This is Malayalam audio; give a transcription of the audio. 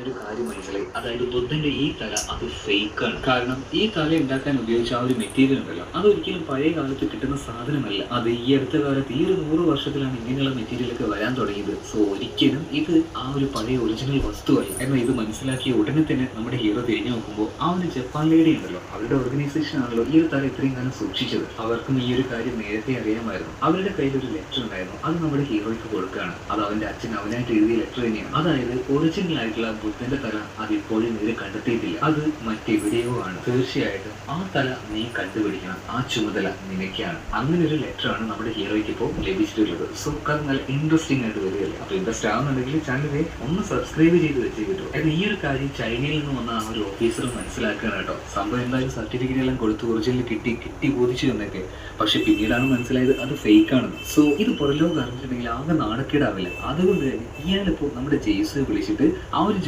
ഒരു കാര്യം മനസ്സിലായി. അതായത് ബുദ്ധന്റെ ഈ തല അത് ഫേക്കാണ്. കാരണം ഈ തല ഉണ്ടാക്കാൻ ഉപയോഗിച്ച ആ ഒരു മെറ്റീരിയൽ ഉണ്ടല്ലോ, അതൊരിക്കലും പഴയ കാലത്ത് കിട്ടുന്ന സാധനമല്ല. അത് ഈ അടുത്ത കാലത്ത് ഈ ഒരു 100 വർഷത്തിലാണ് ഇങ്ങനെയുള്ള മെറ്റീരിയലൊക്കെ വരാൻ തുടങ്ങിയത്. സോ ഒരിക്കലും ഇത് ആ ഒരു പഴയ ഒറിജിനൽ വസ്തുവല്ല. എന്നാൽ ഇത് മനസ്സിലാക്കിയ ഉടനെ തന്നെ നമ്മുടെ ഹീറോ തിരിഞ്ഞു നോക്കുമ്പോൾ ആ ഒരു ജപ്പാൻ ലേഡി ഉണ്ടല്ലോ, അവരുടെ ഓർഗനൈസേഷൻ ആണല്ലോ ഈ ഒരു തല ഇത്രയും കാലം സൂക്ഷിച്ചത്. അവർക്കും ഈ ഒരു കാര്യം നേരത്തെ അറിയാമായിരുന്നു. അവരുടെ കയ്യിൽ ഒരു ലെറ്റർ ഉണ്ടായിരുന്നു. അത് നമ്മുടെ ഹീറോയ്ക്ക് കൊടുക്കുകയാണ്. അത് അവന്റെ അച്ഛൻ അവനായിട്ട് എഴുതിയ ലെറ്റർ തന്നെയാണ്. അതായത് ഒറിജിനൽ ആയിട്ടുള്ള ബുദ്ധന്റെ തല അതിപ്പോഴും ഇവര് കണ്ടെത്തിയിട്ടില്ല. അത് മറ്റെവിടെയോ ആണ്. തീർച്ചയായിട്ടും ആ തല നീ കണ്ടുപിടിക്കണം. ആ ചുമതല നിനക്കാണ്. അങ്ങനെ ഒരു ലെറ്റർ ആണ് നമ്മുടെ ഹീറോയ്ക്ക് ഇപ്പോൾ ലഭിച്ചിട്ടുള്ളത്. സോ അത് നല്ല ഇൻട്രസ്റ്റിംഗ് ആയിട്ട് വരികയല്ലേ. അപ്പൊ ഇൻട്രസ്റ്റ് ആവുന്നുണ്ടെങ്കിൽ ചാനലിനെ ഒന്ന് സബ്സ്ക്രൈബ് ചെയ്ത് വെച്ചേ കിട്ടും. എന്നാൽ ഈ ഒരു കാര്യം ചൈനയിൽ നിന്ന് വന്ന ആ ഒരു ഓഫീസർ മനസ്സിലാക്കുകയാണ് കേട്ടോ. സംഭവം എന്തായാലും സർട്ടിഫിക്കറ്റ് എല്ലാം കൊടുത്ത് ഒറിജിനൽ കിട്ടി ബോധിച്ചു എന്നൊക്കെ. പക്ഷെ പിന്നീടാണ് മനസ്സിലായത് അത് ഫേക്ക് ആണെന്ന്. സോ ഇത് പുറലോകം അറിഞ്ഞിട്ടുണ്ടെങ്കിൽ ആകെ നാണക്കേടാവില്ല. അതുകൊണ്ട് തന്നെ ഇയാളിപ്പോൾ നമ്മുടെ ജെയ്സെ വിളിച്ചിട്ട് ആ ഒരു